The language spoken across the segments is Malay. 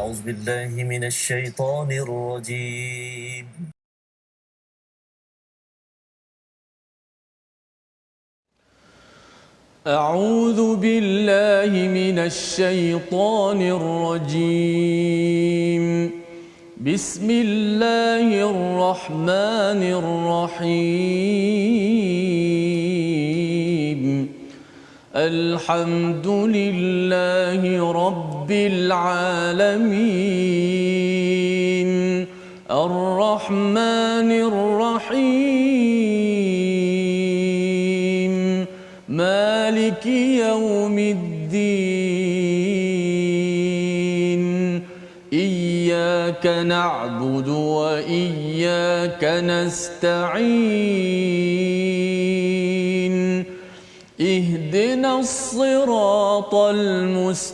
أعوذ بالله من الشيطان الرجيم. أعوذ بالله من الشيطان الرجيم. بسم الله الرحمن الرحيم. الحمد لله رب العالمين الرحمن الرحيم مالك يوم الدين إياك نعبد وإياك نستعين اهدنا الصراط المستقيم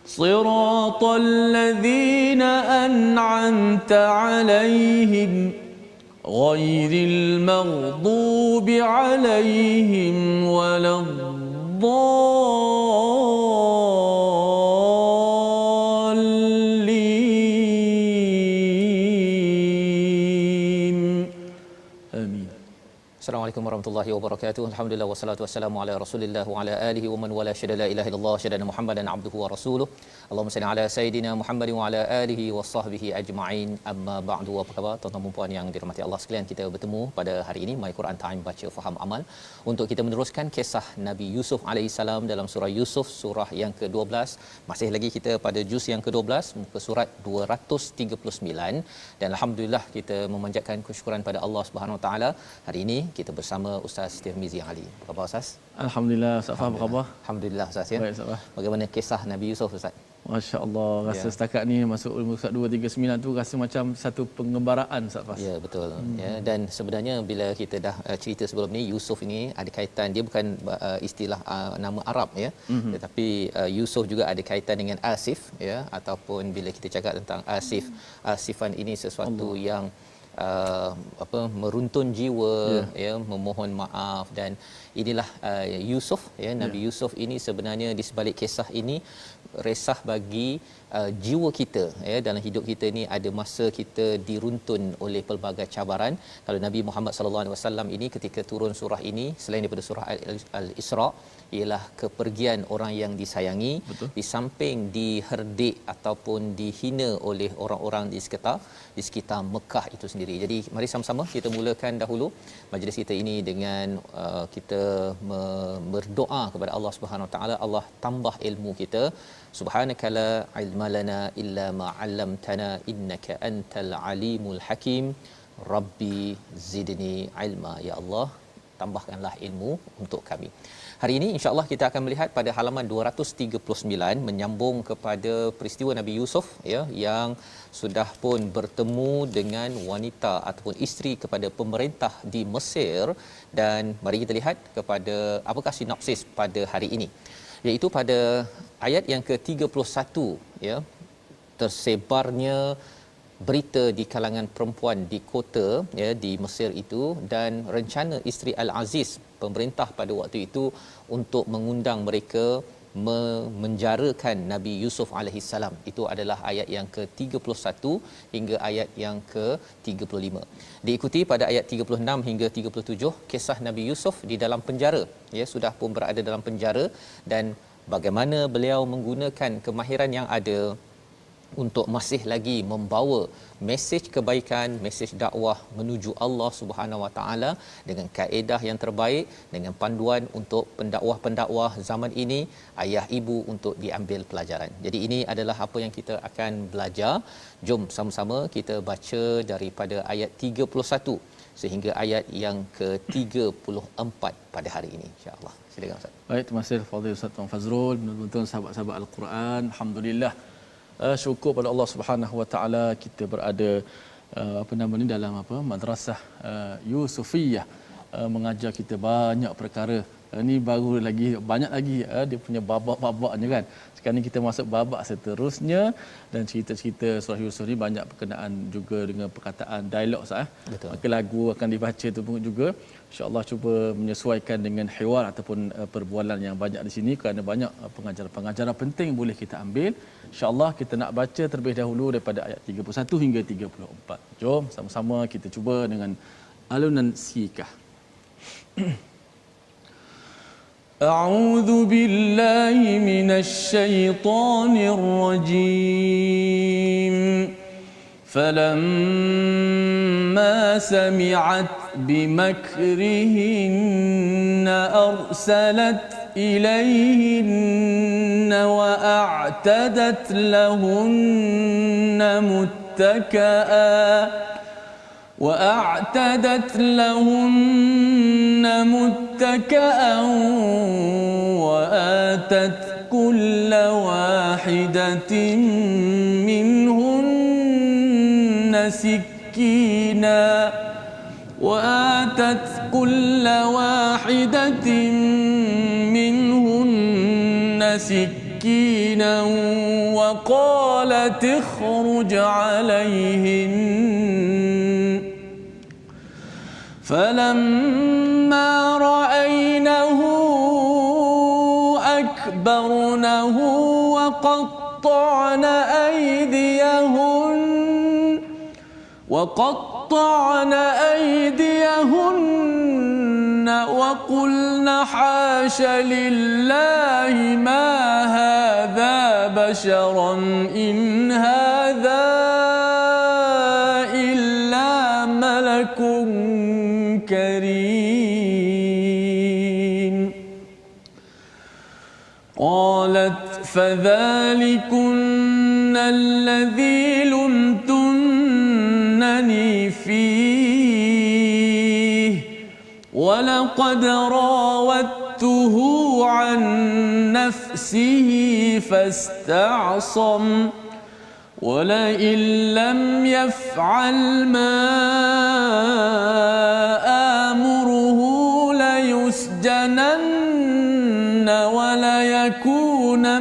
صراط الذين أنعمت عليهم غير المغضوب عليهم ولا الضالين آمين. Assalamualaikum warahmatullahi wabarakatuh. Alhamdulillah wassalatu wassalamu ala Rasulillah wa ala alihi wa man wala syada la ilaha illallah syada Muhammadan abduhu wa rasuluh. Allahumma salli ala sayidina Muhammadin wa ala alihi wa sahbihi ajma'in. Amma ba'du. Apa khabar tuan-tuan dan puan yang dirahmati Allah sekalian? Kita bertemu pada hari ini My Quran Time baca faham amal untuk kita meneruskan kisah Nabi Yusuf alaihi salam dalam surah Yusuf surah yang ke-12. Masih lagi kita pada juz yang ke-12 muka surat 239 dan alhamdulillah kita memanjatkan kesyukuran pada Allah Subhanahu Wa Taala. Hari ini kita bersama Ustaz Tirmizi Ali. Apa khabar Ustaz? Alhamdulillah, Ustaz Faham, apa khabar? Alhamdulillah Ustaz ya. Baik, Ustaz. Bagaimana kisah Nabi Yusuf Ustaz? Masya-Allah, rasa setakat ni masuk muka surat 239 tu rasa macam satu pengembaraan Ustaz Fas. Ya, betul. Ya, dan sebenarnya bila kita dah cerita sebelum ni Yusuf ini ada kaitan, dia bukan istilah nama Arab ya. Tetapi Yusuf juga ada kaitan dengan Asif ya, ataupun bila kita cakap tentang Asif, Asifan ini sesuatu Allah yang meruntun jiwa ya, memohon maaf. Dan inilah Yusuf ya, Nabi Yusuf ini sebenarnya di sebalik kisah ini resah bagi jiwa kita ya. Dalam hidup kita ni ada masa kita diruntun oleh pelbagai cabaran. Kalau Nabi Muhammad sallallahu alaihi wasallam ini ketika turun surah ini, selain daripada surah Al-Isra, ialah kepergian orang yang disayangi. Betul. Di samping diherdik ataupun dihina oleh orang-orang di sekitar Mekah itu sendiri. Jadi mari sama-sama kita mulakan dahulu majlis kita ini dengan kita berdoa kepada Allah Subhanahu Wa Taala. Allah tambah ilmu kita. Subhanaka la ilma lana illa ma 'allamtana innaka antal alimul hakim. Rabbi zidni ilma, ya Allah tambahkanlah ilmu untuk kami. Hari ini insya-Allah kita akan melihat pada halaman 239 menyambung kepada peristiwa Nabi Yusuf ya, yang sudah pun bertemu dengan wanita ataupun isteri kepada pemerintah di Mesir. Dan mari kita lihat kepada apakah sinopsis pada hari ini, iaitu pada ayat yang ke-31 ya, tersebarnya berita di kalangan perempuan di kota ya di Mesir itu, dan rencana isteri Al-Aziz pemerintah pada waktu itu untuk mengundang mereka memenjarakan Nabi Yusuf alaihi salam. Itu adalah ayat yang ke-31 hingga ayat yang ke-35. Diikuti pada ayat 36 hingga 37 kisah Nabi Yusuf di dalam penjara ya, sudah pun berada dalam penjara, dan bagaimana beliau menggunakan kemahiran yang ada untuk masih lagi membawa mesej kebaikan, mesej dakwah menuju Allah Subhanahu Wa Taala dengan kaedah yang terbaik, dengan panduan untuk pendakwah-pendakwah zaman ini, ayah ibu untuk diambil pelajaran. Jadi ini adalah apa yang kita akan belajar. Jom sama-sama kita baca daripada ayat 31 sehingga ayat yang ke-34 pada hari ini insya-Allah. Silakan Ustaz. Baik, terima kasih Fadil Ustaz Tuan Fazrul, betul-betul sahabat-sahabat Al-Quran. Alhamdulillah. Syukur pada Allah Subhanahu Wa Taala kita berada dalam madrasah Yusufiyah, mengajar kita banyak perkara Ni baru lagi banyak lagi dia punya babak-babaknya kan. Sekarang ni kita masuk babak seterusnya dan cerita-cerita surah Yusuf ni banyak berkenaan juga dengan perkataan dialog sah. Maka lagu akan dibaca tu pun juga insya-Allah cuba menyesuaikan dengan hiwar ataupun perbualan yang banyak di sini kerana banyak pengajaran-pengajaran penting boleh kita ambil. Insya-Allah kita nak baca terlebih dahulu daripada ayat 31 hingga 34. Jom sama-sama kita cuba dengan alunan sikah. أعوذ بالله من الشيطان الرجيم فلما سمعت بمكرهن أرسلت إليهن وأعتدت لهن متكأ وآتت كل واحدة منهن سكينا وقالت اخرج عليهن فلما رأينه أكبرنه وقطعن أيديهن وقلن حاش لله ما هذا بشرا إن هذا إلا ملك كريم قالت فذلكن الذي لمتنني فيه ولقد راودته عن نفسه فاستعصم ولئن لم يفعل ما آمره ليسجنن وليكونا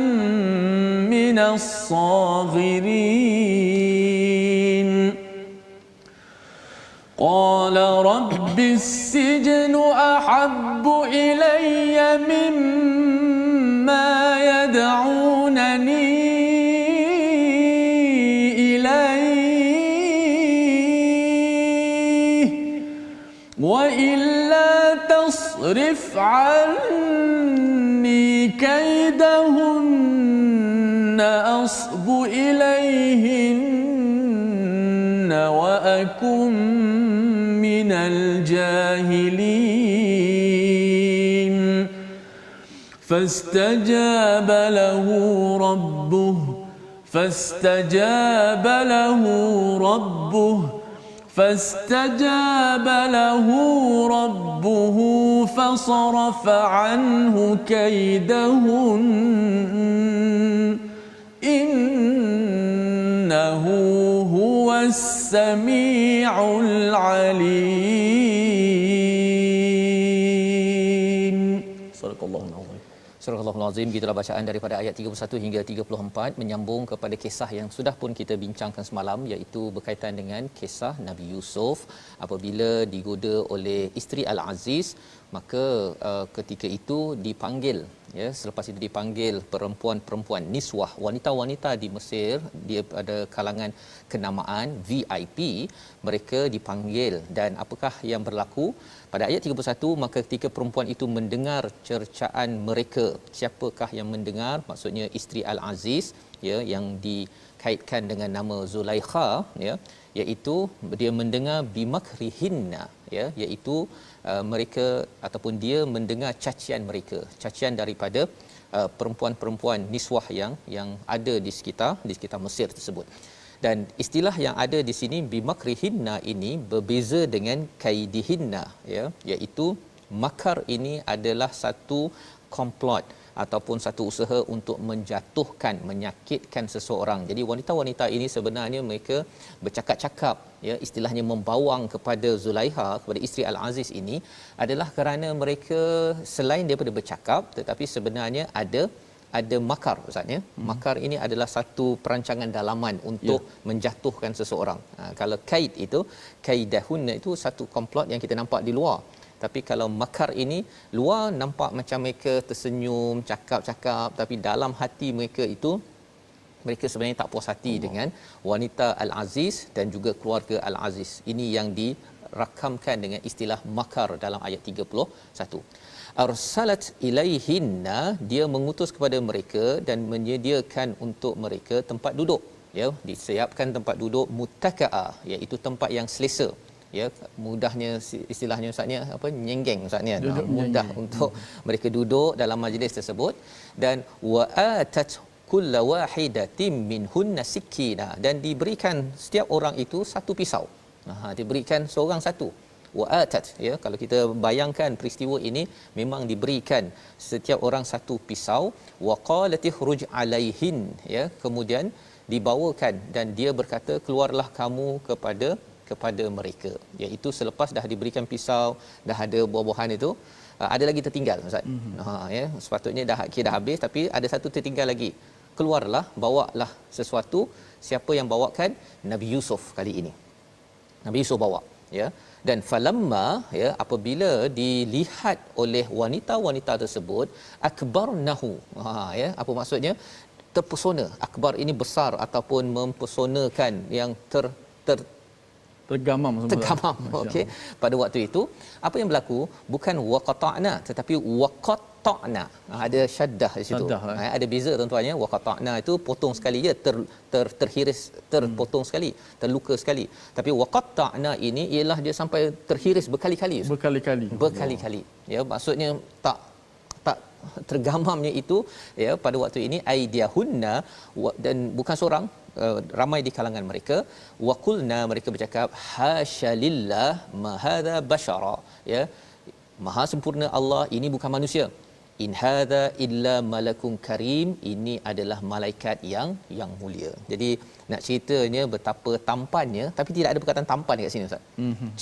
من الصاغرين قال رب السجن أحب إلي مما يدعونني إليه وإلا تصرف عني كيدهن أصب إليهن وأكن من الجاهلين فاستجاب له ربه فصرف عنه كيدهن إنه هو السميع العليم. صدق الله العظيم. Surah Al-Azim, gitulah bacaan daripada ayat 31 hingga 34 menyambung kepada kisah yang sudah pun kita bincangkan semalam, iaitu berkaitan dengan kisah Nabi Yusuf apabila digoda oleh isteri Al-Aziz. Maka ketika itu dipanggil, ya, selepas itu dipanggil perempuan-perempuan niswah, wanita-wanita di Mesir, dia pada kalangan kenamaan VIP, mereka dipanggil. Dan apakah yang berlaku pada ayat 31? Maka ketika perempuan itu mendengar cercaan mereka, siapakah yang mendengar? Maksudnya isteri Al-Aziz, ya, yang dikaitkan dengan nama Zulaikha, ya, iaitu dia mendengar bimakrihinna, ya, iaitu mereka ataupun dia mendengar cacian mereka, cacian daripada perempuan-perempuan niswah yang ada di sekitar Mesir tersebut. Dan istilah yang ada di sini bimakrihinna ini berbeza dengan kaidihinna, ya, iaitu makar ini adalah satu komplot ataupun satu usaha untuk menjatuhkan, menyakitkan seseorang. Jadi wanita-wanita ini sebenarnya mereka bercakap-cakap, ya, istilahnya membawang kepada Zulaiha, kepada isteri Al-Aziz ini adalah kerana mereka selain daripada bercakap, tetapi sebenarnya ada makar, ustaz, ya. Makar ini adalah satu perancangan dalaman untuk menjatuhkan seseorang. Kalau kaid itu, kaidahunna itu satu komplot yang kita nampak di luar. Tapi kalau makar ini luar nampak macam mereka tersenyum, cakap-cakap, tapi dalam hati mereka itu mereka sebenarnya tak puas hati dengan wanita Al-Aziz dan juga keluarga Al-Aziz. Ini yang dirakamkan dengan istilah makar dalam ayat 31. Arsalat ilaihinna, dia mengutus kepada mereka dan menyediakan untuk mereka tempat duduk, ya, disiapkan tempat duduk muttaka'a, iaitu tempat yang selesa, ya, mudahnya istilahnya ustaznya apa, nyenggeng ustaznya, mudah untuk mereka duduk dalam majlis tersebut. Dan wa atat kulla wahidatin minhunna sikina, dan diberikan setiap orang itu satu pisau. Diberikan seorang satu. Wa atat, ya, kalau kita bayangkan peristiwa ini memang diberikan setiap orang satu pisau. Wa qalat ikhruj alaihin, ya, kemudian dibawakan dan dia berkata keluarlah kamu kepada mereka, iaitu selepas dah diberikan pisau, dah ada buah-buahan itu, ada lagi tertinggal, ustaz. Ya, sepatutnya dah habis, tapi ada satu tertinggal lagi. Keluarlah, bawalah sesuatu. Siapa yang bawakan? Nabi Yusuf kali ini. Nabi Yusuf bawa, ya. Dan falamma, ya, apabila dilihat oleh wanita-wanita tersebut, akbarnahu. Ya, apa maksudnya? Terpesona. Akbar ini besar ataupun mempesonakan, yang tergamam semua. Tergamam. Okey. Pada waktu itu apa yang berlaku? Bukan waqata'na, tetapi waqata'na. Ada syaddah di situ. Ada beza tuan-tuannya. Waqata'na itu potong sekali je, terhiris, terpotong sekali, terluka sekali. Tapi waqata'na ini ialah dia sampai terhiris berkali-kali. Berkali-kali. Ya, maksudnya tak tergamamnya itu, ya, pada waktu ini aidiyahunna, dan bukan seorang, ramai di kalangan mereka. Waqulna, mereka bercakap, hasyalillah ma hadza basyara, ya, maha sempurna Allah, ini bukan manusia. In hadza illa malakun karim, ini adalah malaikat yang mulia. Jadi nak ceritanya betapa tampannya, tapi tidak ada perkataan tampan dekat sini, ustaz.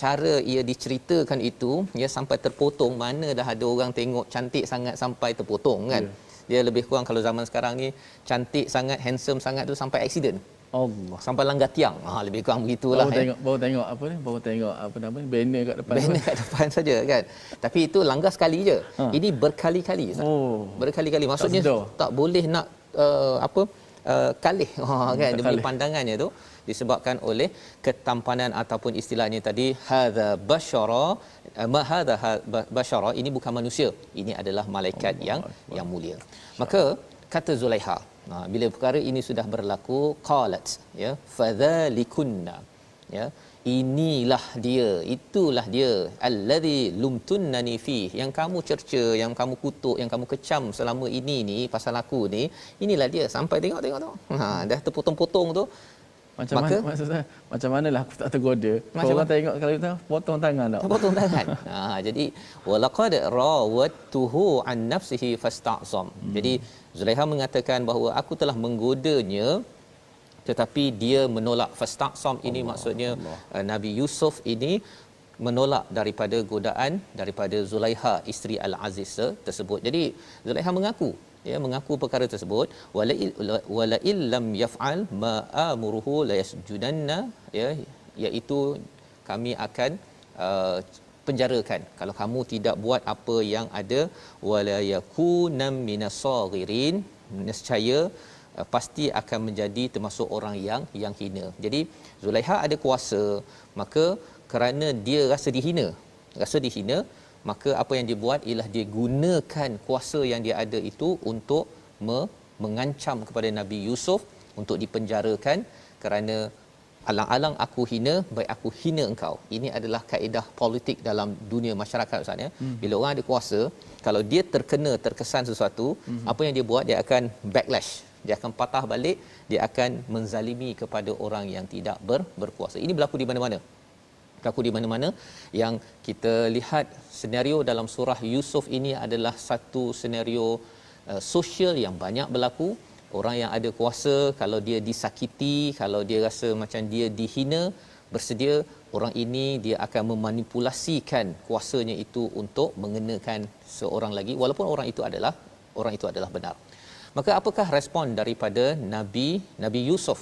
Cara ia diceritakan itu, ya, sampai terpotong. Mana dah ada orang tengok cantik sangat sampai terpotong, kan? Dia lebih kurang kalau zaman sekarang ni cantik sangat, handsome sangat tu sampai accident. Allah, Sampai langgar tiang. Lebih kurang begitulah. Baru tengok apa nama ni, banner kat depan. Banner kat depan saja, kan. Tapi itu langgar sekali je. Ini berkali-kali, Ustaz. Berkali-kali. Maksudnya tak boleh nak kalih, kan, demi pandangannya tu, disebabkan oleh ketampanan ataupun istilahnya tadi hadza basyara, ma hadza basyara, ini bukan manusia, ini adalah malaikat yang mulia. Maka kata Zulaiha, bila perkara ini sudah berlaku, qalat, ya, fadzalikunna, ya, inilah dia, itulah dia, allazi lumtunnani fi, yang kamu cerca, yang kamu kutuk, yang kamu kecam selama ini ni pasal aku ni, inilah dia. Sampai tengok tu, dah terpotong-potong tu. Macam manalah aku tak tergoda. Orang tengok kalau tu potong tangan tak. Potong tangan. Jadi walaqad rawattuhu an nafsihi fasta'zam. Jadi Zulaiha mengatakan bahawa aku telah menggodanya, tetapi dia menolak. Fasta'zam ini maksudnya Nabi Yusuf ini menolak daripada godaan daripada Zulaiha, isteri Al-Aziz tersebut. Jadi Zulaiha mengaku, ya, mengaku perkara tersebut. Wala illam yaf'al ma amuruhu la yasjudanna, ya, iaitu kami akan penjarakan kalau kamu tidak buat apa yang ada. Wala yakunam minasaghirin, nescaya pasti akan menjadi termasuk orang yang hina. Jadi Zulaiha ada kuasa, maka kerana dia rasa dihina, maka apa yang dia buat ialah dia gunakan kuasa yang dia ada itu untuk mengancam kepada Nabi Yusuf untuk dipenjarakan, kerana alang-alang aku hina, baik aku hina engkau. Ini adalah kaedah politik dalam dunia masyarakat, Ustaz, ya. Bila orang ada kuasa, kalau dia terkesan sesuatu, apa yang dia buat, dia akan backlash, dia akan patah balik, dia akan menzalimi kepada orang yang tidak berkuasa. Ini berlaku di mana-mana. Yang kita lihat senario dalam surah Yusuf ini adalah satu senario sosial yang banyak berlaku. Orang yang ada kuasa, kalau dia disakiti, kalau dia rasa macam dia dihina, bersedia orang ini dia akan memanipulasikan kuasanya itu untuk mengenakan seorang lagi walaupun orang itu adalah benar. Maka apakah respon daripada Nabi Yusuf?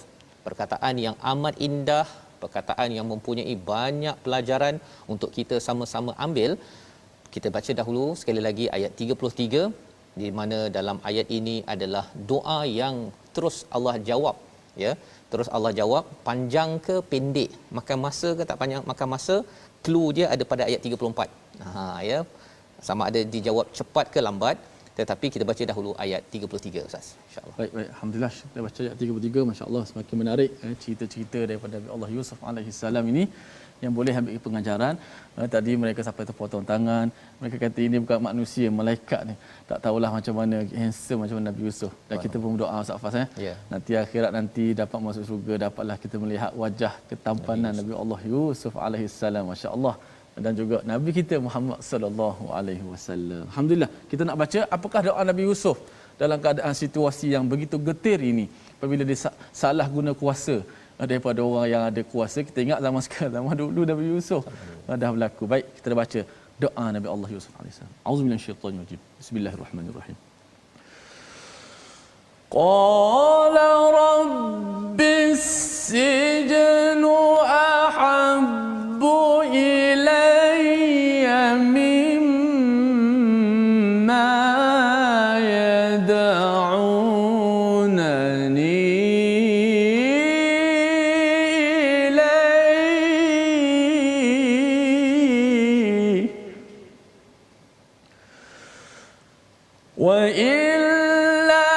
Perkataan yang amat indah, perkataan yang mempunyai banyak pelajaran untuk kita sama-sama ambil. Kita baca dahulu sekali lagi ayat 33, di mana dalam ayat ini adalah doa yang terus Allah jawab, ya. Terus Allah jawab, panjang ke pendek, makan masa ke tak panjang makan masa, clue dia ada pada ayat 34. Ya. Sama ada dijawab cepat ke lambat, tetapi kita baca dahulu ayat 33 Ustaz, insya-Allah. Baik, alhamdulillah kita baca ayat 33, masya-Allah semakin menarik cerita-cerita daripada Nabi Allah Yusuf alaihi salam ini yang boleh ambil pengajaran. Tadi mereka sampai terpotong tangan, mereka kata ini bukan manusia, malaikat ni. Tak tahulah macam mana handsome macam mana Nabi Yusuf. Dan kita pun berdoa Ustaz Fas nanti akhirat nanti dapat masuk syurga, dapatlah kita melihat wajah ketampanan Nabi Allah Yusuf alaihi salam, masya-Allah, dan juga Nabi kita Muhammad sallallahu alaihi wasallam. Alhamdulillah, kita nak baca apakah doa Nabi Yusuf dalam keadaan situasi yang begitu getir ini apabila dia salah guna kuasa daripada orang yang ada kuasa. Kita ingat zaman sekarang, zaman dulu Nabi Yusuf dah berlaku. Baik, kita dah baca doa Nabi Allah Yusuf alaihissalam. Auzubillahi minasyaitanir rajim. Bismillahirrahmanirrahim. Qala rabbis sijnu ahabbu ilayya mimma yad'unani وإلا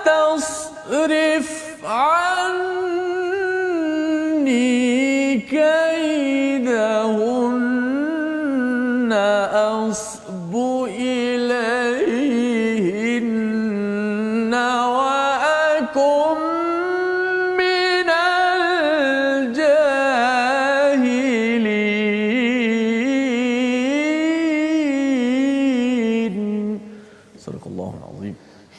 تصرف عني كيدهن أصب إليهن وأكن من الجاهلين.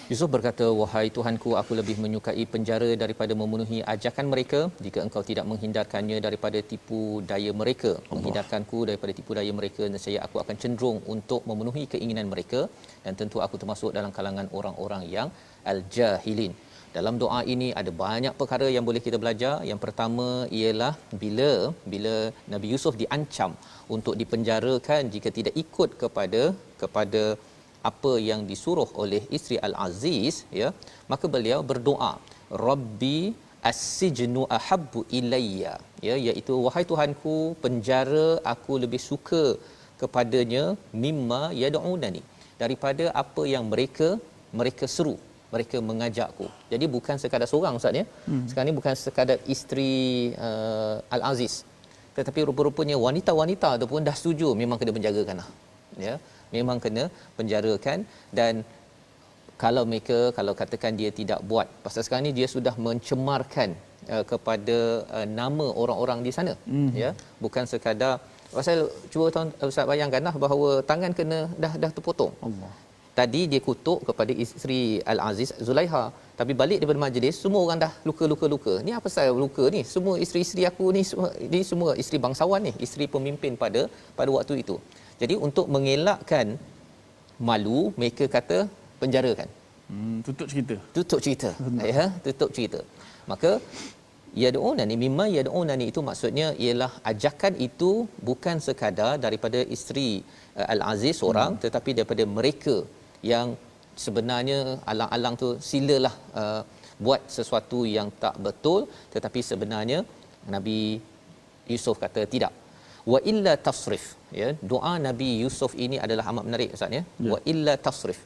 Yusuf berkata, wahai Tuhanku, aku lebih menyukai penjara daripada memenuhi ajakan mereka. Jika engkau tidak menghindarkannya daripada tipu daya mereka, menghindarkanku daripada tipu daya mereka, nescaya aku akan cenderung untuk memenuhi keinginan mereka, dan tentu aku termasuk dalam kalangan orang-orang yang al-jahilin. Dalam doa ini ada banyak perkara yang boleh kita belajar. Yang pertama ialah bila Nabi Yusuf diancam untuk dipenjarakan jika tidak ikut kepada apa yang disuruh oleh isteri Al-Aziz, ya, maka beliau berdoa, Rabbi as-sijnu ahabbu ilayya, ya, iaitu wahai Tuhanku, penjara aku lebih suka kepadanya mimma yad'unani, daripada apa yang mereka seru, mereka mengajakku. Jadi bukan sekadar seorang Ustaz, ya. Sekarang ni bukan sekadar isteri Al-Aziz, tetapi rupa-rupanya wanita-wanita tu pun dah setuju memang kena penjarakanlah, ya, memang kena penjarakan. Dan kalau katakan dia tidak buat, pasal sekarang ni dia sudah mencemarkan kepada nama orang-orang di sana, ya, bukan sekadar pasal cuba Ustaz bayangkanlah bahawa tangan kena dah terpotong. Allah. Tadi dia kutuk kepada isteri Al-Aziz Zulaiha, tapi balik daripada majlis semua orang dah luka. Ni apa pasal luka ni? Semua isteri-isteri aku ni semua isteri bangsawan ni, isteri pemimpin pada waktu itu. Jadi untuk mengelakkan malu, mereka kata penjarakan. Tutup cerita. Ya, tutup cerita. Maka yad'unani mimma yad'unani itu maksudnya ialah ajakan itu bukan sekadar daripada isteri Al-Aziz seorang, tetapi daripada mereka yang sebenarnya alang-alang tu silalah buat sesuatu yang tak betul, tetapi sebenarnya Nabi Yusuf kata tidak. Wa illa tasrif, ya, doa Nabi Yusuf ini adalah amat menarik Ustaz, ya. Wa illa tasrif.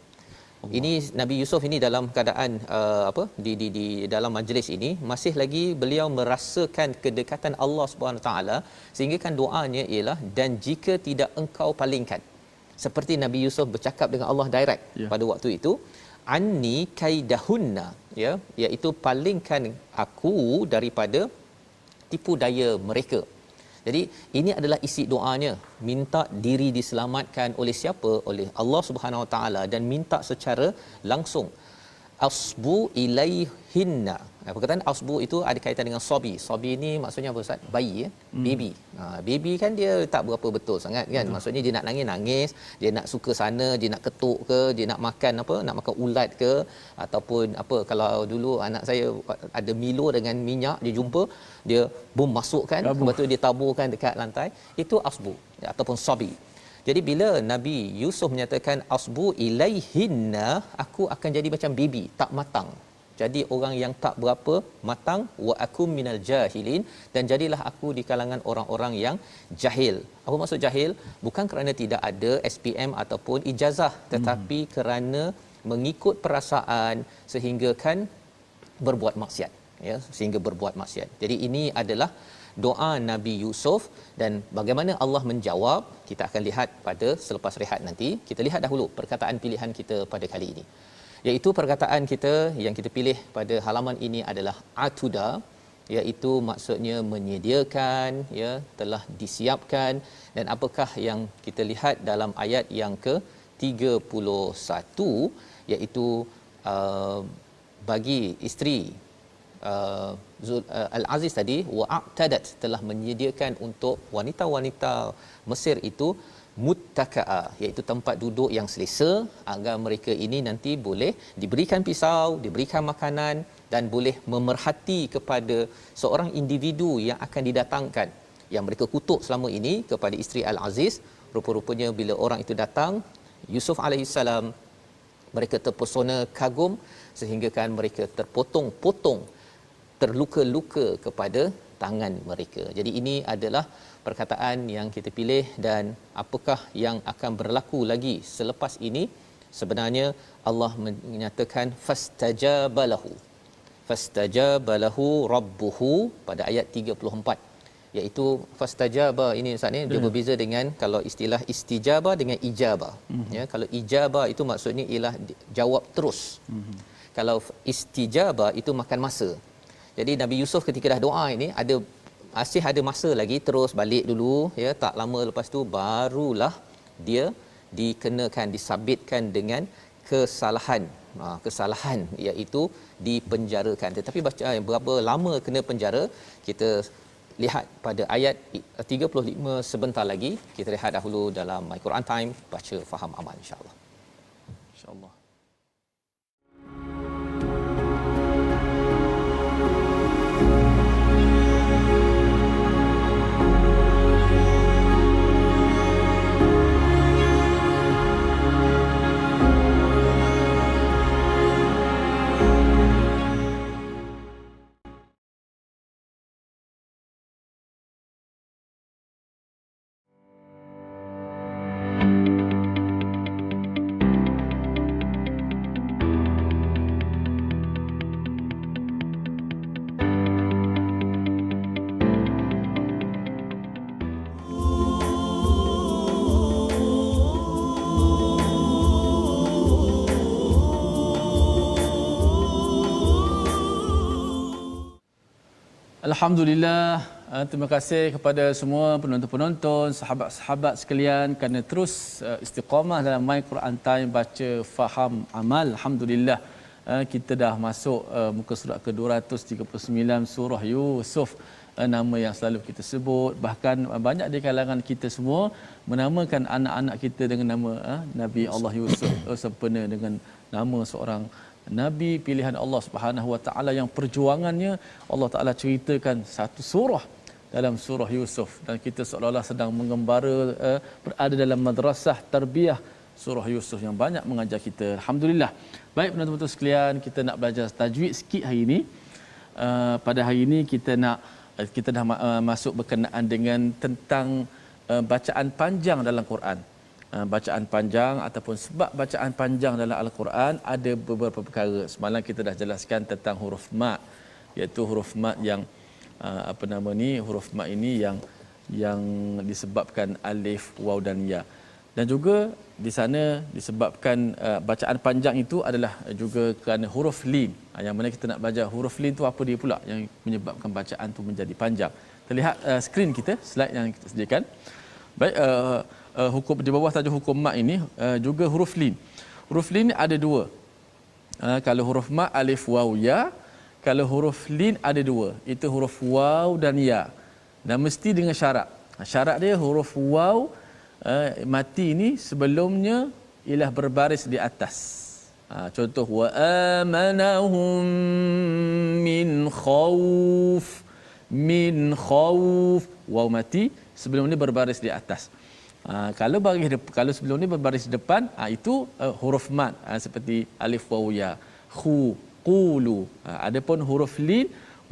Allah. Ini Nabi Yusuf ini dalam keadaan di dalam majlis ini masih lagi beliau merasakan kedekatan Allah Subhanahu taala, sehingga kan doanya ialah dan jika tidak engkau palingkan. Seperti Nabi Yusuf bercakap dengan Allah direct, ya, pada waktu itu, anni kaidahunna, ya, iaitu palingkan aku daripada tipu daya mereka. Jadi ini adalah isi doanya, minta diri diselamatkan oleh siapa? Oleh Allah Subhanahu Wa Taala, dan minta secara langsung. Asbu ilaihinna. Perkataan asbu itu ada kaitan dengan sabi. Sabi ni maksudnya apa Ustaz? Bayi ya, baby. Baby kan dia tak berapa betul sangat kan. Maksudnya dia nak nangis, dia nak suka sana, dia nak ketuk ke, dia nak makan apa? Nak makan ulat ke, ataupun apa, kalau dulu anak saya ada Milo dengan minyak, dia jumpa, dia bom masukkan, lepas tu dia taburkan dekat lantai. Itu asbu ataupun sabi. Jadi bila Nabi Yusuf menyatakan asbu ilaihinna, aku akan jadi macam baby, tak matang. Jadi orang yang tak berapa matang, wa akum minal jahilin, dan jadilah aku di kalangan orang-orang yang jahil. Apa maksud jahil? Bukan kerana tidak ada SPM ataupun ijazah, tetapi kerana mengikut perasaan sehingga kan berbuat maksiat, ya, sehingga berbuat maksiat. Jadi ini adalah doa Nabi Yusuf, dan bagaimana Allah menjawab kita akan lihat pada selepas rehat nanti. Kita lihat dahulu perkataan pilihan kita pada kali ini, iaitu perkataan kita yang kita pilih pada halaman ini adalah atuda, iaitu maksudnya menyediakan, ya, telah disiapkan. Dan apakah yang kita lihat dalam ayat yang ke-31, iaitu bagi isteri Al-Aziz tadi, wa'tadat, telah menyediakan untuk wanita-wanita Mesir itu muttaka'a, iaitu tempat duduk yang selesa, agar mereka ini nanti boleh diberikan pisau, diberikan makanan, dan boleh memerhati kepada seorang individu yang akan didatangkan, yang mereka kutuk selama ini kepada isteri Al-Aziz. Rupa-rupanya bila orang itu datang, Yusuf alaihissalam, mereka terpesona, kagum, sehingga kan mereka terpotong-potong, terluka-luka kepada tangan mereka. Jadi ini adalah perkataan yang kita pilih, dan apakah yang akan berlaku lagi selepas ini? Sebenarnya Allah menyatakan fastajabalahu rabbuhu pada ayat 34, iaitu fastajaba ini Ustaz ni dia berbeza dengan kalau istilah istijabah dengan ijabah. Ya, kalau ijabah itu maksudnya ialah jawab terus. Kalau istijabah itu makan masa. Jadi Nabi Yusuf ketika dah doa ini masih ada masa lagi, terus balik dulu, ya, tak lama lepas tu barulah dia dikenakan, disabitkan dengan kesalahan, iaitu dipenjarakan. Tetapi berapa lama kena penjara, kita lihat pada ayat 35 sebentar lagi. Kita lihat dahulu dalam My Quran Time, baca faham amal insya-Allah. Insya-Allah. Alhamdulillah, terima kasih kepada semua penonton-penonton, sahabat-sahabat sekalian kerana terus istiqamah dalam My Quran Time, baca faham amal. Alhamdulillah, kita dah masuk muka surat ke-239 surah Yusuf, nama yang selalu kita sebut. Bahkan banyak di kalangan kita semua menamakan anak-anak kita dengan nama Nabi Allah Yusuf, sempena dengan nama seorang Nabi pilihan Allah Subhanahu Wa Taala yang perjuangannya Allah Taala ceritakan satu surah dalam surah Yusuf, dan kita seolah-olah sedang mengembara berada dalam madrasah tarbiyah surah Yusuf yang banyak mengajar kita. Alhamdulillah. Baik penonton-penonton sekalian, kita nak belajar tajwid sikit hari ini. Pada hari ini kita dah masuk berkenaan dengan tentang bacaan panjang dalam Quran. Bacaan panjang ataupun sebab bacaan panjang dalam Al-Quran ada beberapa perkara. Semalam kita dah jelaskan tentang huruf mat, iaitu huruf mat yang huruf mat ini yang disebabkan alif, waw dan ya. Dan juga di sana disebabkan bacaan panjang itu adalah juga kerana huruf lin. Yang mana kita nak belajar huruf lin tu apa dia pula yang menyebabkan bacaan tu menjadi panjang. terlihat skrin kita, slide yang kita sediakan. Baik, hukum di bawah tajuk hukum mat ini juga huruf lin. Huruf lin ni ada dua. Kalau huruf mat alif waw ya, kalau huruf lin ada dua, itu huruf waw dan ya. Dan mesti dengan syarat. Syarat dia huruf waw mati ini sebelumnya ialah berbaris di atas. Contoh wa amanahum min khauf, min khauf, waw mati sebelum ni berbaris di atas. Kalau sebelum ni berbaris depan, itu huruf mat, seperti alif waw ya, khu, qulu. Adapun huruf lin,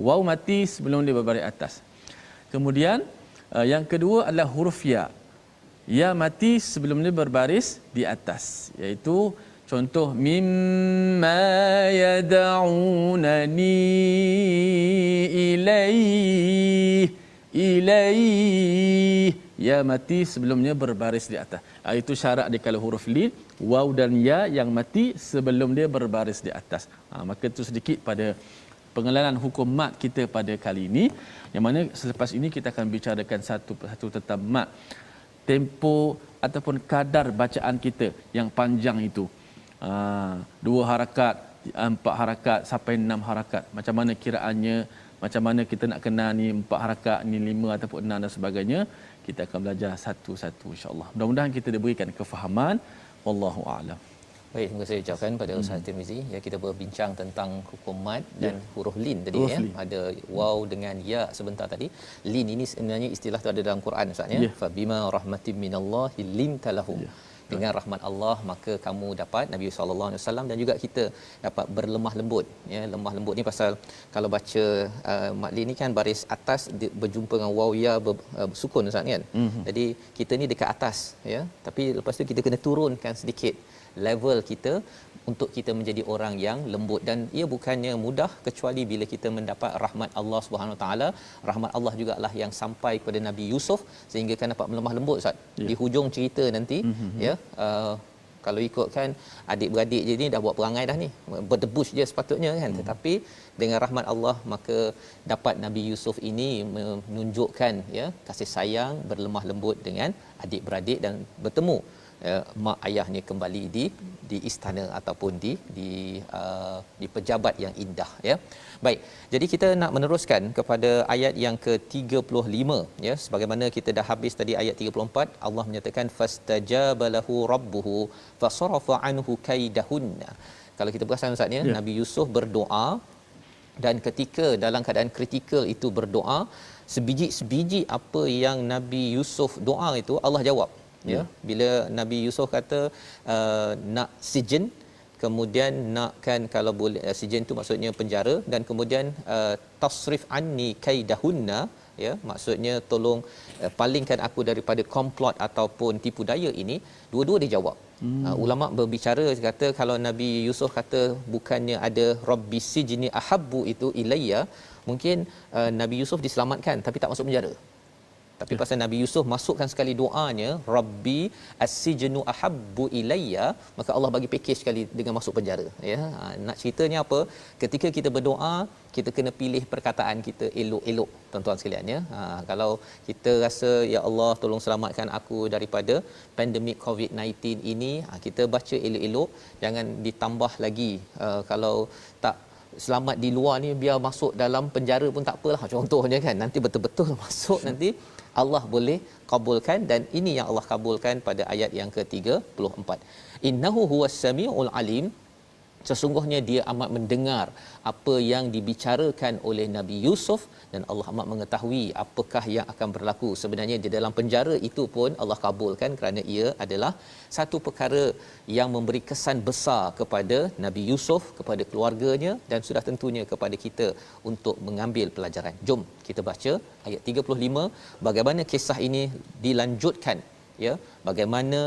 waw mati sebelum dia berbaris atas. Kemudian yang kedua adalah huruf ya. Ya mati sebelum dia berbaris di atas, iaitu contoh mimma yad'unani ilaih, ya mati sebelumnya berbaris di atas. Itu syarat dia kalau huruf lin, waw dan ya yang mati sebelum dia berbaris di atas. Maka itu sedikit pada pengenalan hukum mat kita pada kali ini, yang mana selepas ini kita akan bicarakan satu persatu tentang mat. Tempo ataupun kadar bacaan kita yang panjang itu. 2 harakat, 4 harakat sampai 6 harakat. Macam mana kiraannya, macam mana kita nak kenal ni 4 harakat, ni 5 ataupun 6 dan sebagainya. Kita akan belajar satu-satu insya-Allah. Mudah-mudahan kita diberikan kefahaman. Wallahu a'lam. Baik, terima kasih ucapkan pada Ustaz Tirmizi. Ya, kita berbincang tentang hukum mat dan huruf lin tadi ya. Ada waw dengan ya sebentar tadi. Lin ini sebenarnya istilah tu ada dalam Quran Ustaz ya. Fa bima rahmatin minallahi linta lahum. Dengan rahmat Allah maka kamu dapat, Nabi sallallahu alaihi wasallam dan juga kita dapat berlemah lembut ya. Lemah lembut ni pasal kalau baca mat lin ni kan baris atas berjumpa dengan waw ya bersukun Ustaz kan. Jadi kita ni dekat atas ya, tapi lepas tu kita kena turunkan sedikit level kita untuk kita menjadi orang yang lembut, dan ia bukannya mudah kecuali bila kita mendapat rahmat Allah Subhanahu Wa Taala. Rahmat Allah jugalah yang sampai kepada Nabi Yusuf sehingga kan dapat melemah lembut Ustaz. Di hujung cerita nanti ya, kalau ikutkan adik-beradik je ni dah buat perangai dah ni, berdebus je sepatutnya kan, tetapi dengan rahmat Allah maka dapat Nabi Yusuf ini menunjukkan ya kasih sayang, berlemah lembut dengan adik-beradik dan bertemu mak ayahnya kembali di istana ataupun di pejabat yang indah ya. Baik, jadi kita nak meneruskan kepada ayat yang ke-35 ya. Sebagaimana kita dah habis tadi ayat 34, Allah menyatakan fastajaba lahu rabbuhu fasarafa anhu kaidahunna. Kalau kita perasan Ustaz ya, Nabi Yusuf berdoa, dan ketika dalam keadaan kritikal itu berdoa, sebiji-sebiji apa yang Nabi Yusuf doa itu Allah jawab. Ya, bila Nabi Yusuf kata nak sijen, kemudian nakkan kalau boleh sijen tu maksudnya penjara, dan kemudian tasrif anni kaidahunna ya, maksudnya tolong palingkan aku daripada komplot ataupun tipu daya ini, dua-dua dia jawab. Ulama berbicara kata kalau Nabi Yusuf kata bukannya ada rabbi sijni ahabbu itu ilayya, mungkin Nabi Yusuf diselamatkan tapi tak masuk penjara. Tapi pasal Nabi Yusuf masukkan sekali doanya Rabbi as-sijnu ahabbu ilayya, maka Allah bagi package sekali dengan masuk penjara ya. Nak ceritanya apa? Ketika kita berdoa, kita kena pilih perkataan kita elok-elok tuan-tuan sekalian ya. Kalau kita rasa ya Allah tolong selamatkan aku daripada pandemik COVID-19 ini, kita baca elok-elok, jangan ditambah lagi kalau tak selamat di luar ni biar masuk dalam penjara pun tak apalah contohnya kan. Nanti betul-betul masuk nanti Allah boleh kabulkan, dan ini yang Allah kabulkan pada ayat yang ke-34. Innahu huwas samiul alim, sesungguhnya dia amat mendengar apa yang dibicarakan oleh Nabi Yusuf, dan Allah amat mengetahui apakah yang akan berlaku sebenarnya di dalam penjara itu pun Allah kabulkan kerana ia adalah satu perkara yang memberi kesan besar kepada Nabi Yusuf, kepada keluarganya, dan sudah tentunya kepada kita untuk mengambil pelajaran. Jom kita baca ayat 35, bagaimana kisah ini dilanjutkan ya, bagaimana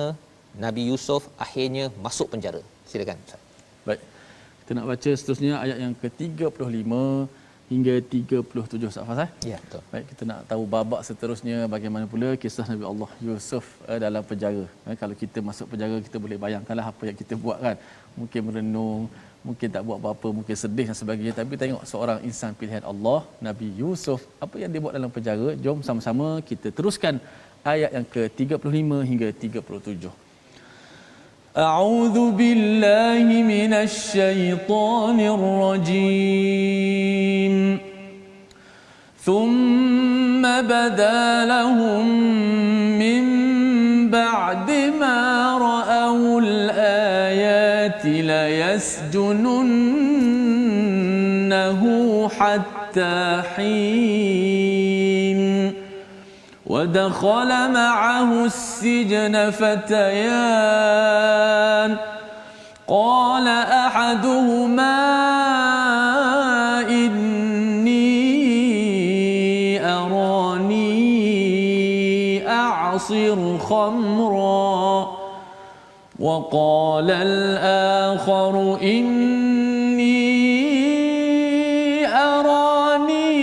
Nabi Yusuf akhirnya masuk penjara. Silakan Ustaz. Baik. Kita nak baca seterusnya ayat yang ke-35 hingga 37 Ustaz Fazal. Ya, betul. Baik, kita nak tahu babak seterusnya bagaimana pula kisah Nabi Allah Yusuf dalam penjara. Kalau kita masuk penjara, kita boleh bayangkanlah apa yang kita buat kan. Mungkin merenung, mungkin tak buat apa-apa, mungkin sedih dan sebagainya, tapi tengok seorang insan pilihan Allah, Nabi Yusuf, apa yang dia buat dalam penjara. Jom sama-sama kita teruskan ayat yang ke-35 hingga 37. A'udzu billahi minasy syaithanir rajim. ثم بدا لهم من بعد ما رأوا الآيات ليسجننه حتى حين ودخل معه السجن فتيان قال أحدهما أعصر خمرا وقال الآخر إني أراني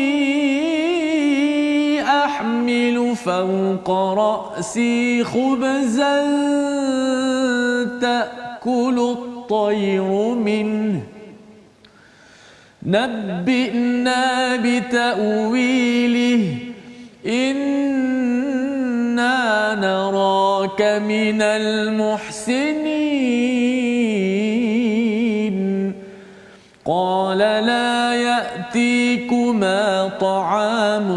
أحمل فوق رأسي خبزا تأكل الطير منه نبئنا بتأويله إنا نراك من المحسنين قال لا يأتيكما طعام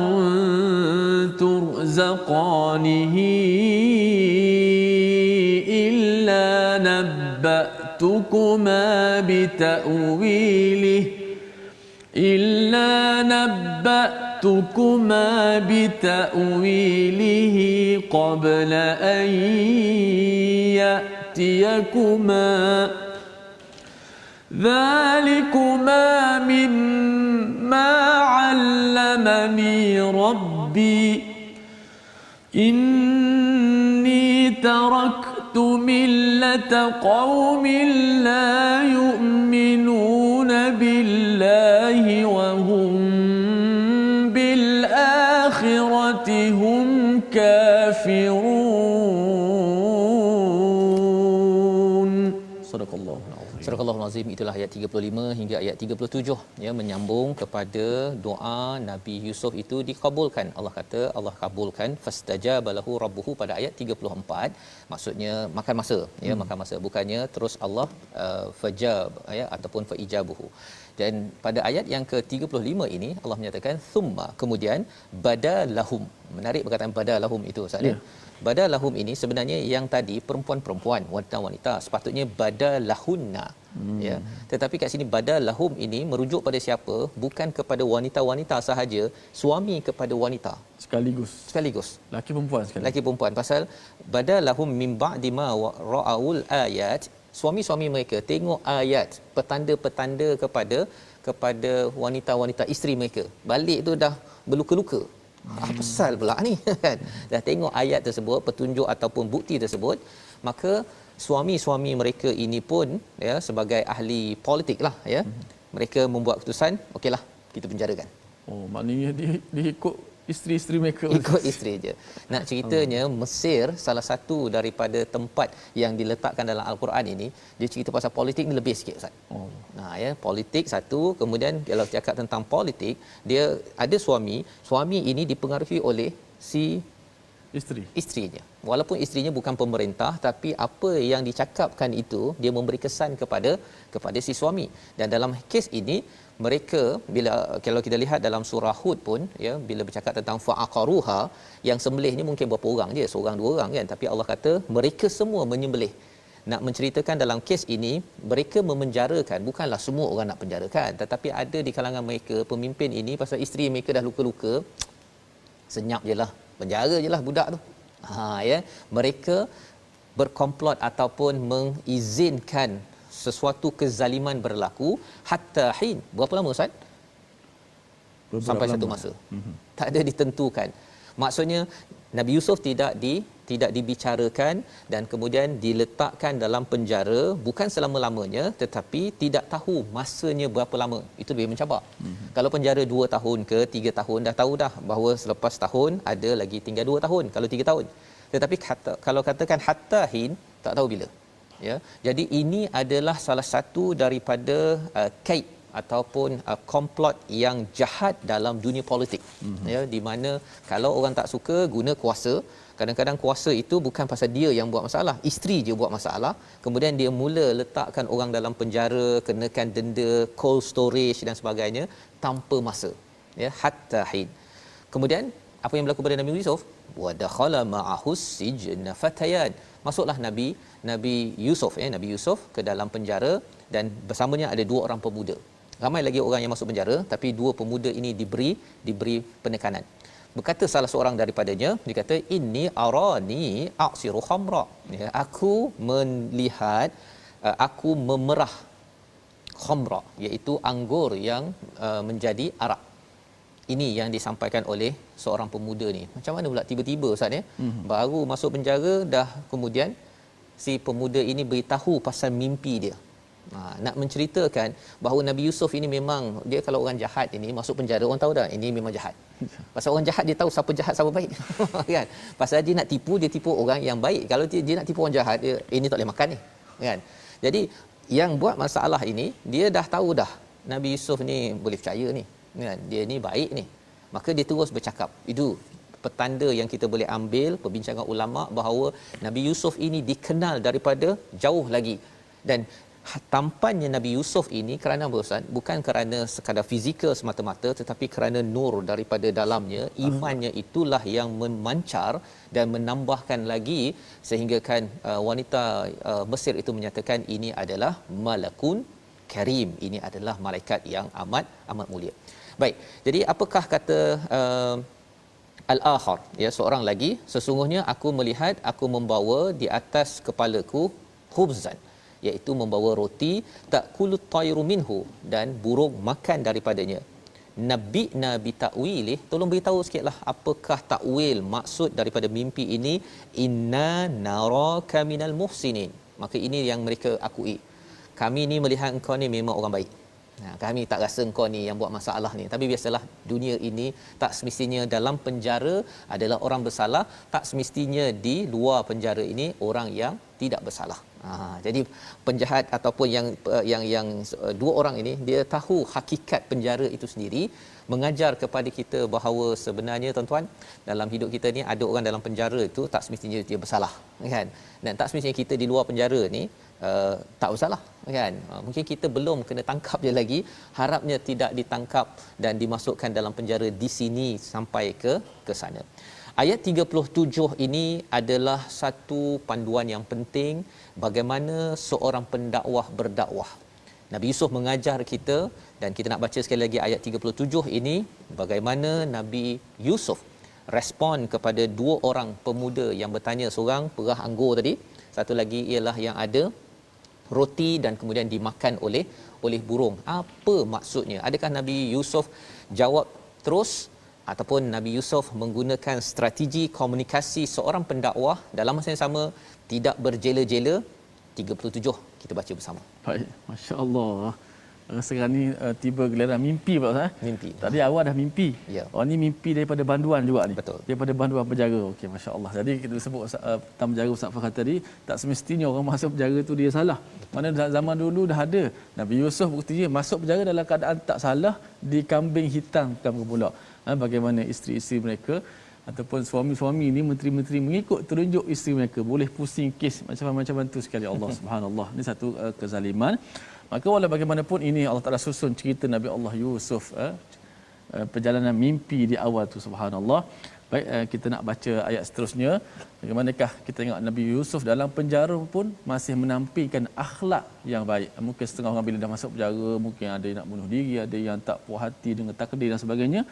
ترزقانه إلا نبأتكما بتأويله قبل أن يأتيكما ذلكما مما علمني ربي إني تركت ملة قوم لا يؤمنون بالله وهم بالآخرة هم كافرون. صدق الله العظيم. Surah Al-Azim, itulah ayat 35 hingga ayat 37 ya, menyambung kepada doa Nabi Yusuf itu dikabulkan. Allah kata Allah kabulkan, fastajaba lahu rabbuhu, pada ayat 34, maksudnya makan masa ya, makan masa, bukannya terus Allah fajab ya ataupun faijabuhu. Dan pada ayat yang ke-35 ini Allah menyatakan thumma, kemudian badalahum. Menarik perkataan badalahum itu Ustaz ya. Badalahum ini sebenarnya yang tadi perempuan-perempuan, wanita-wanita, sepatutnya badalahunna ya. Tetapi kat sini badalahum ini merujuk pada siapa? Bukan kepada wanita-wanita sahaja, suami kepada wanita sekaligus. Laki perempuan. Pasal badalahum mim ba'di ma ra'aul ayat, suami-suami mereka tengok ayat, petanda-petanda kepada wanita-wanita isteri mereka. Balik tu dah berluka-luka. Apa pasal pula ni kan? Dah tengok ayat tersebut, petunjuk ataupun bukti tersebut, maka suami-suami mereka ini pun ya, sebagai ahli politik lah ya, mereka membuat keputusan, okeylah kita penjarakan. Oh, maknanya dia ikut isteri-isteri mereka. Ikut isteri je. Nak ceritanya Mesir, salah satu daripada tempat yang diletakkan dalam Al-Quran ini, dia cerita pasal politik ni lebih sikit Ustaz. Nah ya, politik satu, kemudian kalau cakap tentang politik, dia ada suami ini dipengaruhi oleh si isterinya. Walaupun isterinya bukan pemerintah, tapi apa yang dicakapkan itu dia memberi kesan kepada si suami. Dan dalam kes ini mereka, bila kalau kita lihat dalam surah Hud pun ya, bila bercakap tentang fa'aqaruha, yang sembelihnya mungkin berapa orang je, seorang dua orang kan, tapi Allah kata mereka semua menyembelih. Nak menceritakan dalam kes ini mereka memenjarakan, bukanlah semua orang nak penjarakan, tetapi ada di kalangan mereka pemimpin ini pasal isteri mereka dah luka-luka, senyap jelah, penjara jelah budak tu. Ya, mereka berkomplot ataupun mengizinkan sesuatu kezaliman berlaku hatta hin. Berapa lama Ustaz? Sampai satu masa. Tak ada ditentukan. Maksudnya Nabi Yusuf tidak dibicarakan dan kemudian diletakkan dalam penjara bukan selama-lamanya, tetapi tidak tahu masanya berapa lama. Itu lebih mencabar. Kalau penjara 2 tahun ke 3 tahun, dah tahu dah bahawa selepas tahun ada lagi tinggal 2 tahun, kalau 3 tahun. Tetapi kalau katakan hatta hin, tak tahu bila. ya. Jadi ini adalah salah satu daripada kaid ataupun komplot yang jahat dalam dunia politik, ya, di mana kalau orang tak suka guna kuasa. Kadang-kadang kuasa itu bukan pasal dia yang buat masalah, isteri je buat masalah, kemudian dia mula letakkan orang dalam penjara, kenakan denda, cold storage dan sebagainya tanpa masa, ya, hatta hin. Kemudian apa yang berlaku pada Nabi Yusuf? Wa dakhala ma'ahu sijna fatayan. Masuklah Nabi Yusuf, ya, Nabi Yusuf ke dalam penjara dan bersamanya ada 2 orang pemuda. Ramai lagi orang yang masuk penjara, tapi 2 pemuda ini diberi penekanan. Berkata salah seorang daripadanya, dia kata, inni arani a'siru khamra, ya, aku melihat aku memerah khamra, iaitu anggur yang menjadi arak. Ini yang disampaikan oleh seorang pemuda ni. Macam mana pula tiba-tiba Ustaz, ya? Baru masuk penjara dah kemudian si pemuda ini beritahu pasal mimpi dia. Nak menceritakan bahawa Nabi Yusuf ini memang dia, kalau orang jahat ini masuk penjara, orang tahu dah ini memang jahat. Pasal orang jahat dia tahu siapa jahat siapa baik. Kan? Pasal dia nak tipu, dia tipu orang yang baik. Kalau dia nak tipu orang jahat, dia ini tak boleh makan ni. Kan? Jadi yang buat masalah ini, dia dah tahu dah Nabi Yusuf ni boleh percaya ni. Kan? Dia ni baik ni. Maka dia terus bercakap. Itu petanda yang kita boleh ambil perbincangan ulama bahawa Nabi Yusuf ini dikenal daripada jauh lagi. Dan tampannya Nabi Yusuf ini kerana apa Ustaz? Bukan kerana sekadar fizikal semata-mata, tetapi kerana nur daripada dalamnya, imannya itulah yang memancar dan menambahkan lagi sehingga kan wanita Mesir itu menyatakan ini adalah malakun karim, ini adalah malaikat yang amat mulia. Baik, jadi apakah kata al-akhar, ya, seorang lagi, sesungguhnya aku melihat aku membawa di atas kepalaku khubzan, iaitu membawa roti, takulut tayru minhu, dan burung makan daripadanya. Nabi ta'wilih, tolong beritahu sikitlah apakah takwil maksud daripada mimpi ini. Inna naraka minal muhsinin. Maka ini yang mereka akui. Kami ni melihat engkau ni memang orang baik. Kami tak rasa engkau ni yang buat masalah ni. Tapi biasalah dunia ini tak semestinya dalam penjara adalah orang bersalah, tak semestinya di luar penjara ini orang yang tidak bersalah. Jadi penjahat ataupun yang 2 orang ini, dia tahu hakikat penjara itu sendiri, mengajar kepada kita bahawa sebenarnya tuan-tuan, dalam hidup kita ni ada orang dalam penjara itu tak semestinya dia bersalah, kan? Dan tak semestinya kita di luar penjara ni tak bersalah, kan? Mungkin kita belum kena tangkap je lagi, harapnya tidak ditangkap dan dimasukkan dalam penjara di sini sampai ke sana. Ayat 37 ini adalah satu panduan yang penting bagaimana seorang pendakwah berdakwah. Nabi Yusuf mengajar kita, dan kita nak baca sekali lagi ayat 37 ini, bagaimana Nabi Yusuf respon kepada 2 orang pemuda yang bertanya, seorang perah anggur tadi, satu lagi ialah yang ada roti dan kemudian dimakan oleh burung. Apa maksudnya? Adakah Nabi Yusuf jawab terus, ataupun Nabi Yusuf menggunakan strategi komunikasi seorang pendakwah dalam masa yang sama, tidak berjela-jela? 37 kita baca bersama. Baik, masya-Allah. Sekarang ni tiba gelaran mimpi Pak Ustaz. Mimpi. Tadi awal dah mimpi. Ya. Oh ni mimpi daripada banduan juga ni. Betul. Daripada banduan penjara. Okey, masya-Allah. Jadi kita sebut tamu penjara Ustaz Fahad tadi, tak semestinya orang masuk penjara tu dia salah. Mana zaman dulu dah ada. Nabi Yusuf buktinya masuk penjara dalam keadaan tak salah, dikambing hitamkan pula. Bagaimana isteri-isteri mereka ataupun suami-suami ni, menteri-menteri mengikut terunjuk isteri mereka, boleh pusing kes macam-macam tu sekali. Allah Subhanallah. Ini satu kezaliman. Maka walau bagaimanapun ini Allah Taala susun cerita Nabi Allah Yusuf, perjalanan mimpi di awal tu, subhanallah. Baik, kita nak baca ayat seterusnya. Bagaimanakah kita tengok Nabi Yusuf dalam penjara pun masih menampilkan akhlak yang baik. Mungkin setengah orang bila dah masuk penjara mungkin ada yang nak bunuh diri, ada yang tak puas hati dengan takdir dan sebagainya.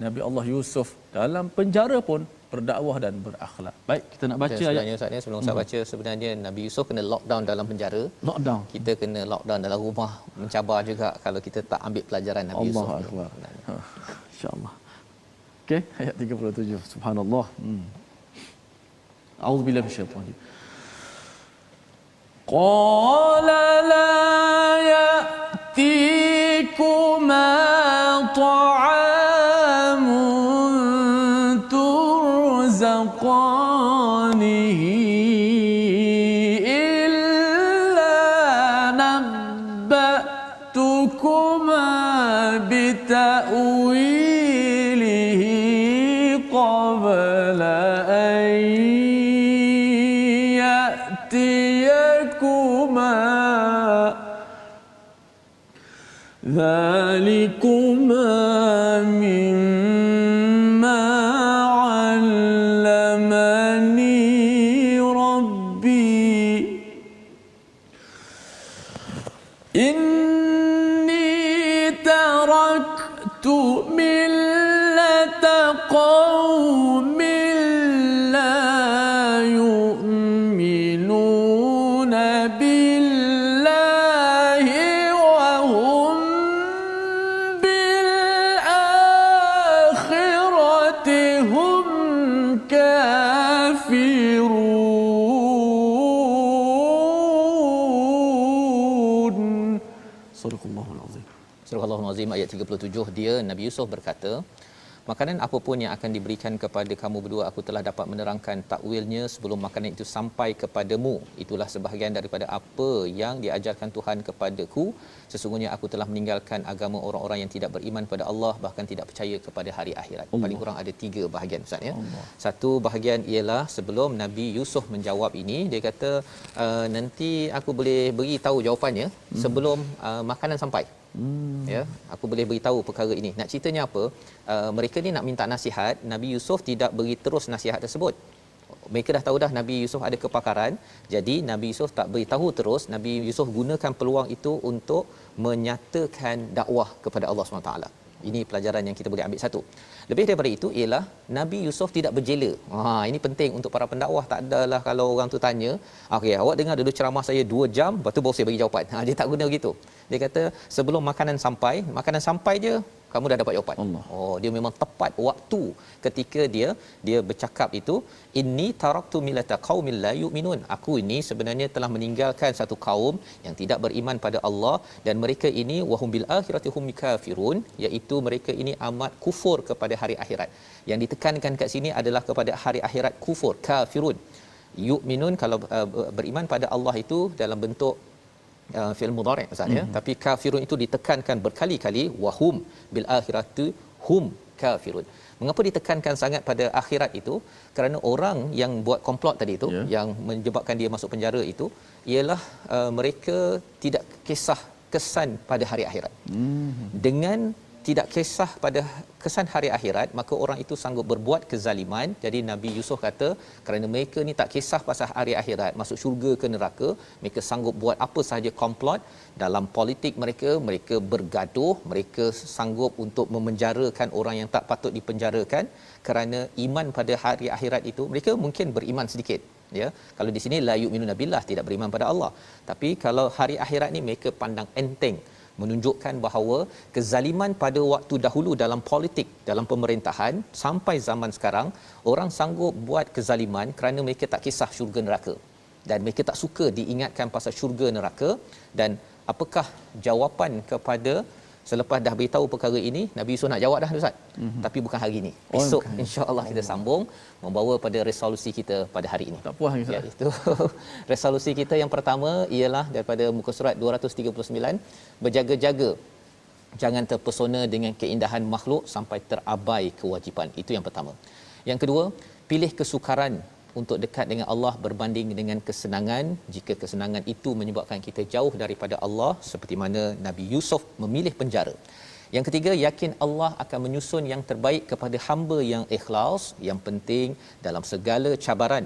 Nabi Allah Yusuf dalam penjara pun berdakwah dan berakhlak. Baik, kita nak baca ayat Ustaz, sebelum saya baca, sebenarnya Nabi Yusuf kena lockdown dalam penjara. Lockdown. Kita kena lockdown dalam rumah, mencabar juga kalau kita tak ambil pelajaran Nabi Yusuf. Allahu akbar. Insya-Allah. Okey, ayat 37. Subhanallah. A'udzubillahi minasyaitanir rajim. Qala la ya'tikuma ta'amun turzaqanihi illa قبل أن يأتيكما ذلكما مما علمني ربي إني تركت ملة قوم لا يؤمنون بالله وهم بالآخرة هم كافرون. صدق الله العظيم. Surah Al-Azim ayat 37, dia Nabi Yusuf berkata, makanan apa pun yang akan diberikan kepada kamu berdua, aku telah dapat menerangkan takwilnya sebelum makanan itu sampai kepadamu. Itulah sebahagian daripada apa yang diajarkan Tuhan kepadaku. Sesungguhnya aku telah meninggalkan agama orang-orang yang tidak beriman pada Allah, bahkan tidak percaya kepada hari akhirat. Paling kurang ada 3 bahagian, Ustaz, ya. Satu bahagian ialah sebelum Nabi Yusuf menjawab ini, dia kata nanti aku boleh beri tahu jawapannya sebelum makanan sampai. Ya, aku boleh beritahu perkara ini. Nak ceritanya apa? Mereka ni nak minta nasihat, Nabi Yusuf tidak beri terus nasihat tersebut. Mereka dah tahu dah Nabi Yusuf ada kepakaran, jadi Nabi Yusuf tak beritahu terus. Nabi Yusuf gunakan peluang itu untuk menyatakan dakwah kepada Allah SWT. Ini pelajaran yang kita boleh ambil satu. Lebih daripada itu ialah Nabi Yusuf tidak berjela. Ini penting untuk para pendakwah. Tak adalah kalau orang tu tanya, okey, awak dengar dulu ceramah saya 2 jam, lepas tu baru saya bagi jawapan. Dia tak guna begitu. Dia kata sebelum makanan sampai je kamu dah dapat jawapan. Allah. Dia memang tepat waktu ketika dia bercakap itu, inni taraktu millata qaumil la yu'minun. Aku ini sebenarnya telah meninggalkan satu kaum yang tidak beriman pada Allah, dan mereka ini wahum bil akhirati hum kafirun, iaitu mereka ini amat kufur kepada hari akhirat. Yang ditekankan kat sini adalah kepada hari akhirat kufur, kafirun. Yu'minun kalau beriman pada Allah itu dalam bentuk fi'il mudhari' maksudnya, tapi kafirun itu ditekankan berkali-kali, wahum bil akhirati hum kafirun. Mengapa ditekankan sangat pada akhirat itu? Kerana orang yang buat komplot tadi itu, yang menyebabkan dia masuk penjara itu, ialah mereka tidak kisah kesan pada hari akhirat. Dengan tidak kisah pada kesan hari akhirat, maka orang itu sanggup berbuat kezaliman. Jadi Nabi Yusuf kata kerana mereka ni tak kisah pasal hari akhirat, masuk syurga ke neraka, mereka sanggup buat apa sahaja komplot dalam politik mereka bergaduh, mereka sanggup untuk memenjarakan orang yang tak patut dipenjarakan kerana iman pada hari akhirat itu. Mereka mungkin beriman sedikit, ya. Kalau di sini la yu'minuna billah, tidak beriman pada Allah. Tapi kalau hari akhirat ni mereka pandang enteng, menunjukkan bahawa kezaliman pada waktu dahulu dalam politik, dalam pemerintahan sampai zaman sekarang, orang sanggup buat kezaliman kerana mereka tak kisah syurga neraka, dan mereka tak suka diingatkan pasal syurga neraka. Dan apakah jawapan kepada selepas dah beritahu perkara ini? Nabi Yusuf nak jawab dah, Ustaz. Tapi bukan hari ini. Esok insya-Allah kita sambung membawa pada resolusi kita pada hari ini. Tak puas, Ustaz. Itu resolusi kita yang pertama ialah daripada muka surat 239, berjaga-jaga jangan terpesona dengan keindahan makhluk sampai terabai kewajipan. Itu yang pertama. Yang kedua, pilih kesukaran untuk dekat dengan Allah berbanding dengan kesenangan jika kesenangan itu menyebabkan kita jauh daripada Allah, seperti mana Nabi Yusuf memilih penjara. Yang ketiga, yakin Allah akan menyusun yang terbaik kepada hamba yang ikhlas. Yang penting dalam segala cabaran,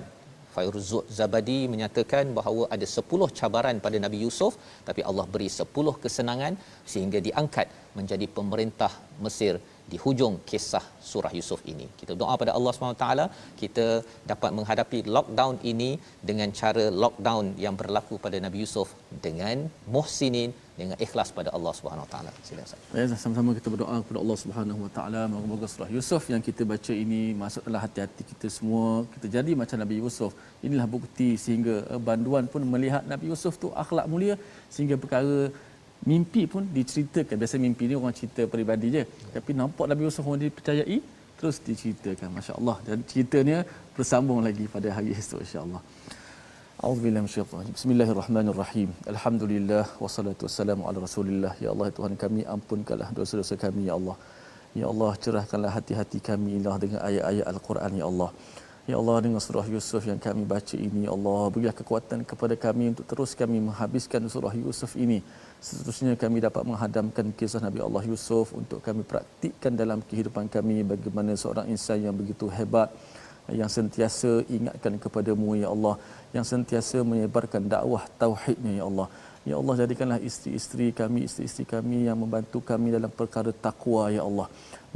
Fairuz Zabadi menyatakan bahawa ada 10 cabaran pada Nabi Yusuf, tapi Allah beri 10 kesenangan sehingga diangkat menjadi pemerintah Mesir di hujung kisah surah Yusuf ini. Kita doa pada Allah SWT kita dapat menghadapi lockdown ini dengan cara lockdown yang berlaku pada Nabi Yusuf, dengan muhsinin, dengan ikhlas pada Allah SWT. Silakan Ustaz. Ya, sama-sama kita berdoa kepada Allah Subhanahu Wa Taala, moga-moga surah Yusuf yang kita baca ini masuk dalam hati-hati kita semua, kita jadi macam Nabi Yusuf. Inilah bukti sehingga banduan pun melihat Nabi Yusuf tu akhlak mulia, sehingga perkara mimpi pun diceritakan. Biasa mimpi ni orang cerita peribadi je, tapi nampak Nabi Yusuf orang dipercayai, terus diceritakan, masya-Allah. Dan ceritanya bersambung lagi pada hari esok, insya-Allah. A'udzubillahi minasyaitanir. Bismillahirrahmanirrahim. Alhamdulillah wassalatu wassalamu ala Rasulillah. Ya Allah Tuhan kami, ampunkanlah dosa-dosa kami ya Allah. Ya Allah, cerahkanlah hati-hati kami lah dengan ayat-ayat Al-Quran ya Allah. Ya Allah, dengan surah Yusuf yang kami baca ini, ya Allah, berilah kekuatan kepada kami untuk terus kami menghabiskan surah Yusuf ini. Seterusnya kami dapat menghadamkan kisah Nabi Allah Yusuf untuk kami praktikkan dalam kehidupan kami, bagaimana seorang insan yang begitu hebat, yang sentiasa ingatkan kepadamu ya Allah, yang sentiasa menyebarkan dakwah tauhidnya ya Allah. Ya Allah, jadikanlah isteri-isteri kami yang membantu kami dalam perkara takwa ya Allah.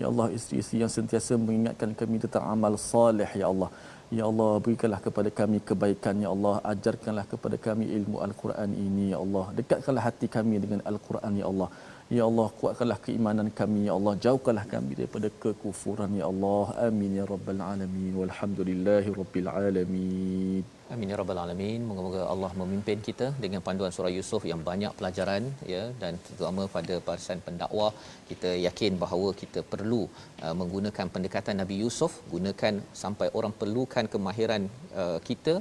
Ya Allah, isteri-isteri yang sentiasa mengingatkan kami tentang amal soleh ya Allah. Ya Allah, berikanlah kepada kami kebaikan ya Allah, ajarkanlah kepada kami ilmu Al-Quran ini ya Allah. Dekatkanlah hati kami dengan Al-Quran ya Allah. Ya Allah, kuatkanlah keimanan kami ya Allah, jauhkanlah kami daripada kekufuran ya Allah. Amin ya rabbal alamin. Walhamdulillahi rabbil alamin. Amin ya rabbal alamin. Moga-moga Allah memimpin kita dengan panduan surah Yusuf yang banyak pelajaran ya, dan terutama pada barisan pendakwah kita yakin bahawa kita perlu menggunakan pendekatan Nabi Yusuf, gunakan sampai orang perlukan kemahiran kita,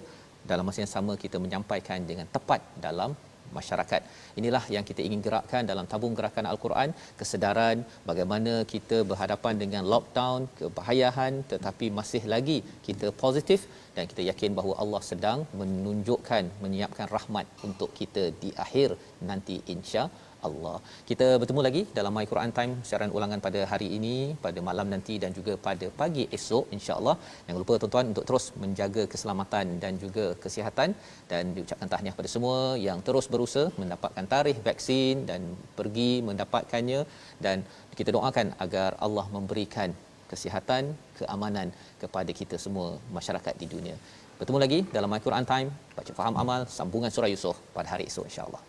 dalam masa yang sama kita menyampaikan dengan tepat dalam masyarakat. Inilah yang kita ingin gerakkan dalam tabung gerakan Al-Quran, kesedaran bagaimana kita berhadapan dengan lockdown, kebahayahan, tetapi masih lagi kita positif dan kita yakin bahawa Allah sedang menunjukkan, menyiapkan rahmat untuk kita di akhir nanti insya-Allah. Kita bertemu lagi dalam My Quran Time siaran ulangan pada hari ini, pada malam nanti dan juga pada pagi esok insya-Allah. Jangan lupa tuan-tuan untuk terus menjaga keselamatan dan juga kesihatan, dan diucapkan tahniah pada semua yang terus berusaha mendapatkan tarikh vaksin dan pergi mendapatkannya, dan kita doakan agar Allah memberikan kesihatan, keamanan kepada kita semua masyarakat di dunia. Bertemu lagi dalam My Quran Time, baca faham amal sambungan surah Yusuf pada hari esok insya-Allah.